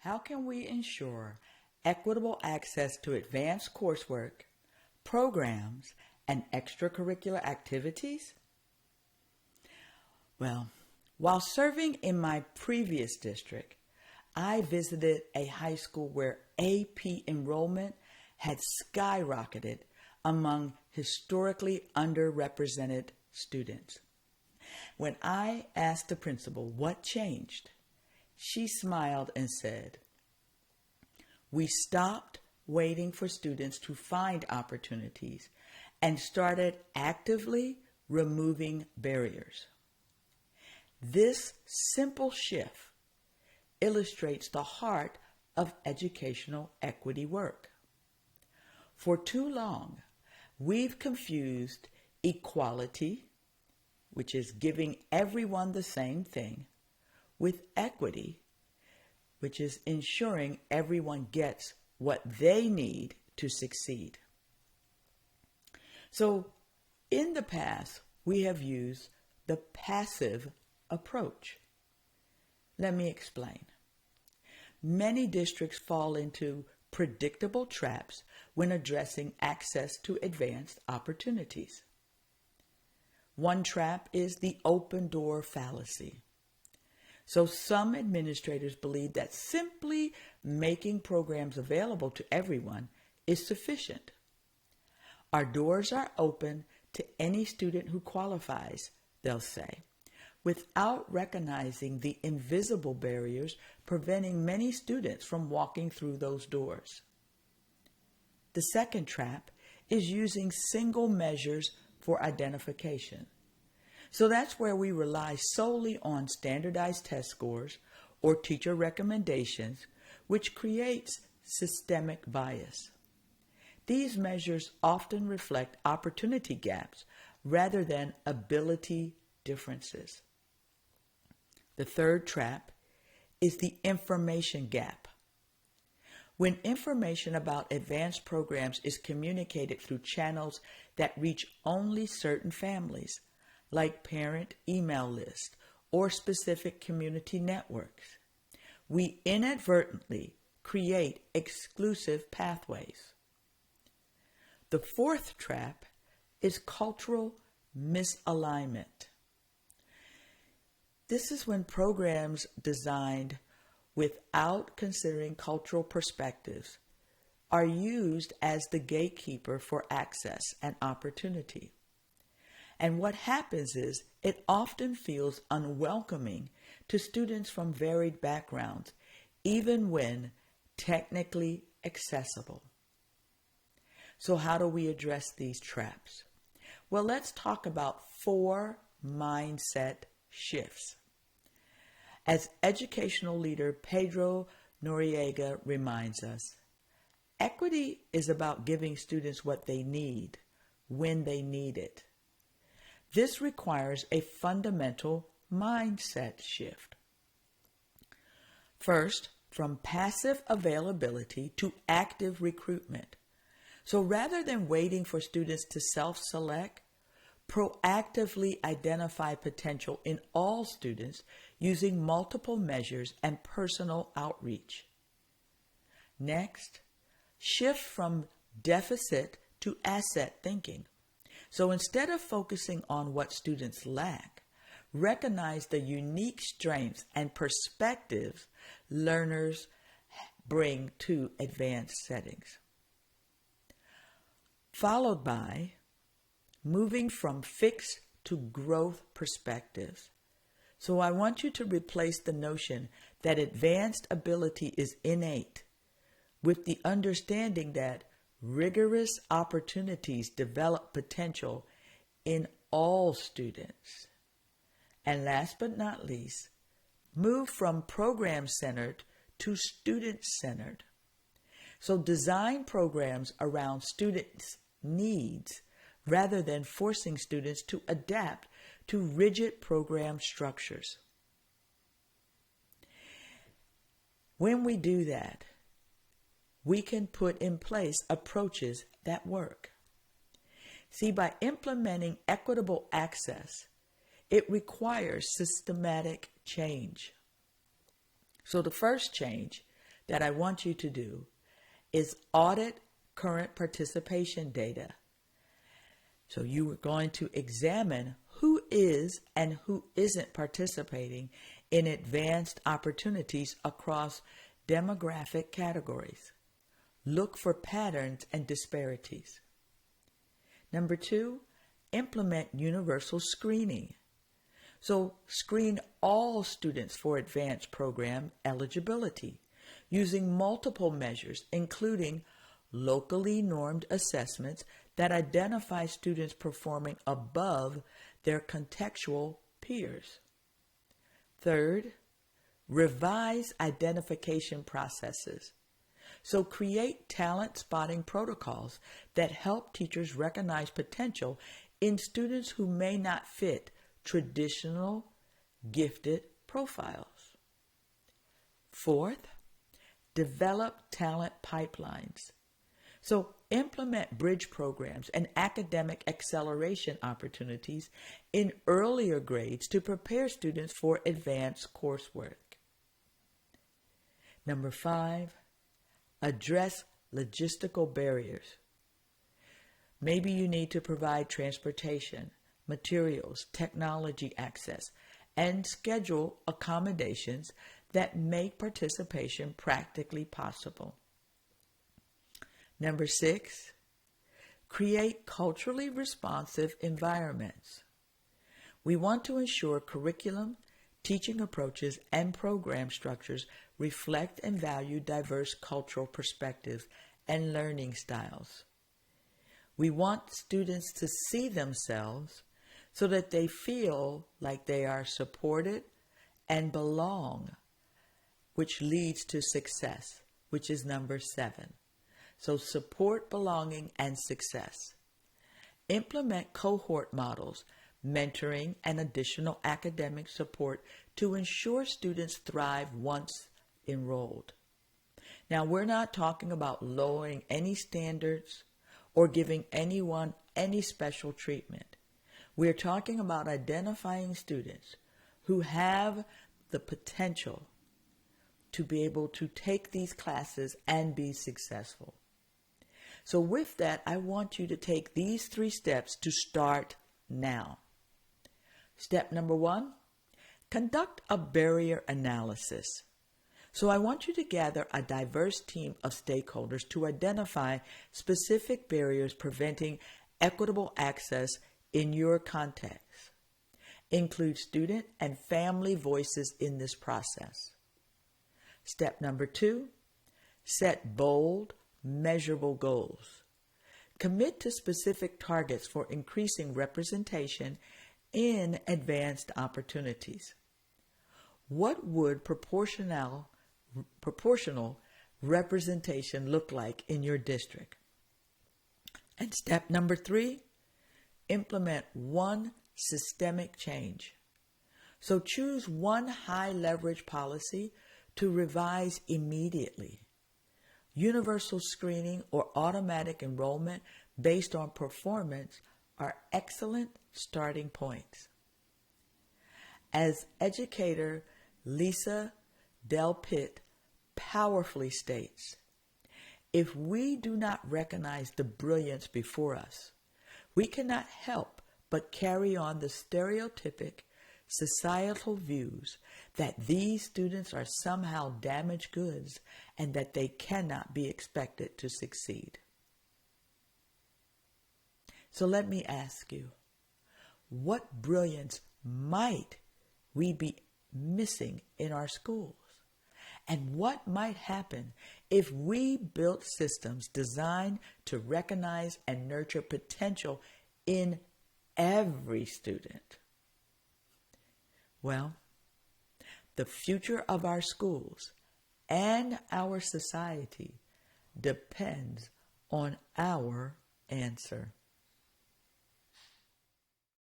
How can we ensure equitable access to advanced coursework, programs, and extracurricular activities? Well, while serving in my previous district, I visited a high school where AP enrollment had skyrocketed among historically underrepresented students. When I asked the principal what changed, she smiled and said, "We stopped waiting for students to find opportunities and started actively removing barriers." This simple shift illustrates the heart of educational equity work. For too long, we've confused equality, which is giving everyone the same thing, with equity, which is ensuring everyone gets what they need to succeed. So, in the past, we have used the passive approach. Let me explain. Many districts fall into predictable traps when addressing access to advanced opportunities. One trap is the open door fallacy. So some administrators believe that simply making programs available to everyone is sufficient. Our doors are open to any student who qualifies, they'll say, without recognizing the invisible barriers preventing many students from walking through those doors. The second trap is using single measures for identification. So that's where we rely solely on standardized test scores or teacher recommendations, which creates systemic bias. These measures often reflect opportunity gaps rather than ability differences. The third trap is the information gap. When information about advanced programs is communicated through channels that reach only certain families, like parent email lists or specific community networks, we inadvertently create exclusive pathways. The fourth trap is cultural misalignment. This is when programs designed without considering cultural perspectives are used as the gatekeeper for access and opportunity. And what happens is it often feels unwelcoming to students from varied backgrounds, even when technically accessible. So how do we address these traps? Well, let's talk about 4 mindset shifts. As educational leader Pedro Noriega reminds us, equity is about giving students what they need when they need it. This requires a fundamental mindset shift. First, from passive availability to active recruitment. So rather than waiting for students to self-select, proactively identify potential in all students using multiple measures and personal outreach. Next, shift from deficit to asset thinking. So instead of focusing on what students lack, recognize the unique strengths and perspectives learners bring to advanced settings. Followed by moving from fixed to growth perspectives. So I want you to replace the notion that advanced ability is innate with the understanding that rigorous opportunities develop potential in all students. And last but not least, move from program-centered to student-centered. So design programs around students' needs rather than forcing students to adapt to rigid program structures. When we do that, we can put in place approaches that work. See, by implementing equitable access, it requires systematic change. So the first change that I want you to do is audit current participation data. So you are going to examine who is and who isn't participating in advanced opportunities across demographic categories. Look for patterns and disparities. Number 2, implement universal screening. So screen all students for advanced program eligibility using multiple measures, including locally normed assessments that identify students performing above their contextual peers. Third, revise identification processes. So create talent spotting protocols that help teachers recognize potential in students who may not fit traditional gifted profiles. Fourth, develop talent pipelines. So implement bridge programs and academic acceleration opportunities in earlier grades to prepare students for advanced coursework. Number 5, address logistical barriers. Maybe you need to provide transportation, materials, technology access, and schedule accommodations that make participation practically possible. Number 6, create culturally responsive environments. We want to ensure curriculum, teaching approaches, and program structures reflect and value diverse cultural perspectives and learning styles. We want students to see themselves so that they feel like they are supported and belong, which leads to success, which is number 7. So support belonging and success. Implement cohort models, mentoring, and additional academic support to ensure students thrive once enrolled. Now, we're not talking about lowering any standards or giving anyone any special treatment. We're talking about identifying students who have the potential to be able to take these classes and be successful. So with that, I want you to take these 3 steps to start now. Step number 1, conduct a barrier analysis. So I want you to gather a diverse team of stakeholders to identify specific barriers preventing equitable access in your context. Include student and family voices in this process. Step number 2, set bold, measurable goals. Commit to specific targets for increasing representation in advanced opportunities. What would proportional representation look like in your district? And step number 3, implement one systemic change. So choose one high leverage policy to revise immediately. Universal screening or automatic enrollment based on performance are excellent starting points. As educator Lisa Del Pitt powerfully states, if we do not recognize the brilliance before us, we cannot help but carry on the stereotypic societal views that these students are somehow damaged goods and that they cannot be expected to succeed. So let me ask you, what brilliance might we be missing in our schools? And what might happen if we built systems designed to recognize and nurture potential in every student? Well, the future of our schools and our society depends on our answer.